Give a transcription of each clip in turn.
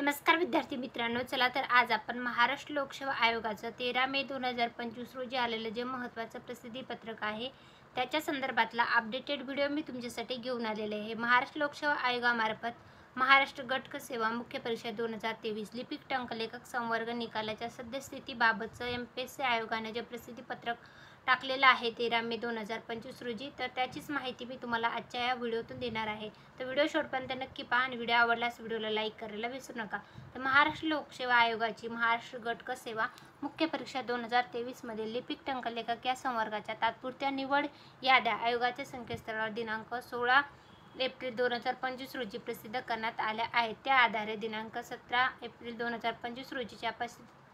नमस्कार विद्यार्थी मित्रांनो, चला तर आज आपण महाराष्ट्र लोकसेवा आयोगाचं 13 मे 2025 रोजी आलेलं जे महत्त्वाचं प्रसिद्धीपत्रक आहे त्याच्या संदर्भातला अपडेटेड व्हिडिओ मी तुमच्यासाठी घेऊन आलेले आहे। महाराष्ट्र लोकसेवा आयोगामार्फत महाराष्ट्र गट सेवा मुख्य परीक्षा 2023 लिपिक टंकलेखक संवर्ग निकालाच्या सद्यस्थितीबाबतचं एमपीएससी आयोगाने जे प्रसिद्धीपत्रक टाकलेलं आहे 13 मे 2025 रोजी, तर त्याचीच माहिती मी तुम्हाला आजच्या या व्हिडिओतून देणार आहे। तर व्हिडिओ शेवटपर्यंत नक्की पहा आणि व्हिडिओ आवडल्यास व्हिडिओला लाईक करायला विसरू नका। तर महाराष्ट्र लोकसेवा आयोगाची महाराष्ट्र गट सेवा मुख्य परीक्षा 2023 मध्ये लिपिक टंकलेखक या संवर्गाच्या तात्पुरत्या निवड याद्या आयोगाच्या संकेतस्थळावर दिनांक 16 एप्रिल 2025 रोजी प्रसिद्ध करण्यात आल्या आहेत। त्या आधारे दिनांक 17 एप्रिल 2025 रोजीच्या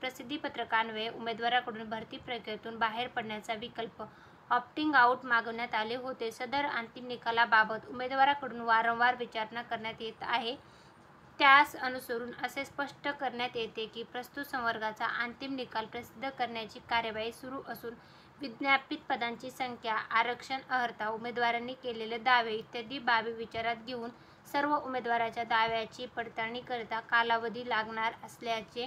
प्रसिद्धीपत्रकान्वये उमेदवाराकडून भरती प्रक्रियेतून बाहेर पडण्याचा विकल्प ऑप्टिंग आउट मागवण्यात आले होते। सदर अंतिम निकालाबाबत उमेदवाराकडून वारंवार विचारणा करण्यात येत आहे। त्यास अनुसरून असे स्पष्ट करण्यात येते की प्रस्तुत संवर्गाचा अंतिम निकाल प्रसिद्ध करण्याची कार्यवाही सुरू असून विज्ञापित पदांची संख्या, आरक्षण अर्हता, उमेदवारांनी केलेले दावे इत्यादी बाबी विचारात घेऊन सर्व उमेदवाराच्या दाव्याची पडताळणी करता कालावधी लागणार असल्याचे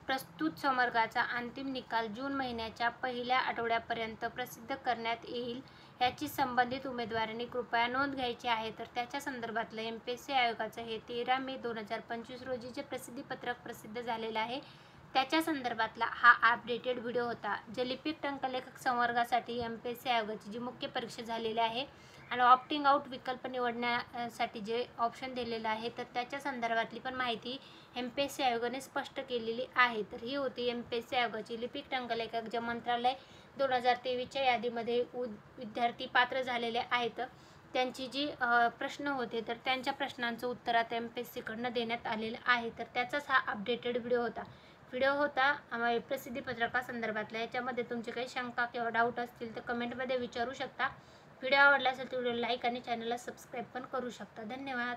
प्रस्तुत संवर्गाचा अंतिम निकाल जून महिन्याच्या पहिल्या आठवड्यापर्यंत प्रसिद्ध करण्यात येईल याची संबंधित उमेदवारांनी कृपया नोंद घ्यायची आहे। तर त्याच्या संदर्भातलं एमपीएससी आयोगाचं हे 13 मे 2025 रोजीचे प्रसिद्धीपत्रक प्रसिद्ध झालेलं आहे त्याच्या संदर्भातला हा अपडेटेड व्हिडिओ होता। जे लिपिक टंकलेखक संवर्गासाठी एमपीएससी आयोगाची जी मुख्य परीक्षा झालेली आहे आणि ऑप्टिंग आउट विकल्प निवडण्यासाठी जे ऑप्शन दिलेलं आहे तर त्याच्या संदर्भातली पण माहिती एमपीएससी आयोगाने स्पष्ट केलेली आहे। तर ही होती एमपीएससी आयोगाची लिपिक टंकलेखक जे मंत्रालय 2023च्या यादीमध्ये विद्यार्थी पात्र झालेले आहेत त्यांची जी प्रश्न होते तर त्यांच्या प्रश्नांचं उत्तर आता एमपीएससीकडनं देण्यात आलेलं आहे। तर त्याचाच हा अपडेटेड व्हिडिओ होता प्रसिद्धीपत्रकासंदर्भातला। याच्यामध्ये तुमचे काही शंका किंवा डाऊट असतील तर कमेंटमध्ये विचारू शकता। व्हिडिओ आवडला असेल तर व्हिडिओला लाईक आणि चॅनलला सबस्क्राईब पण करू शकता। धन्यवाद।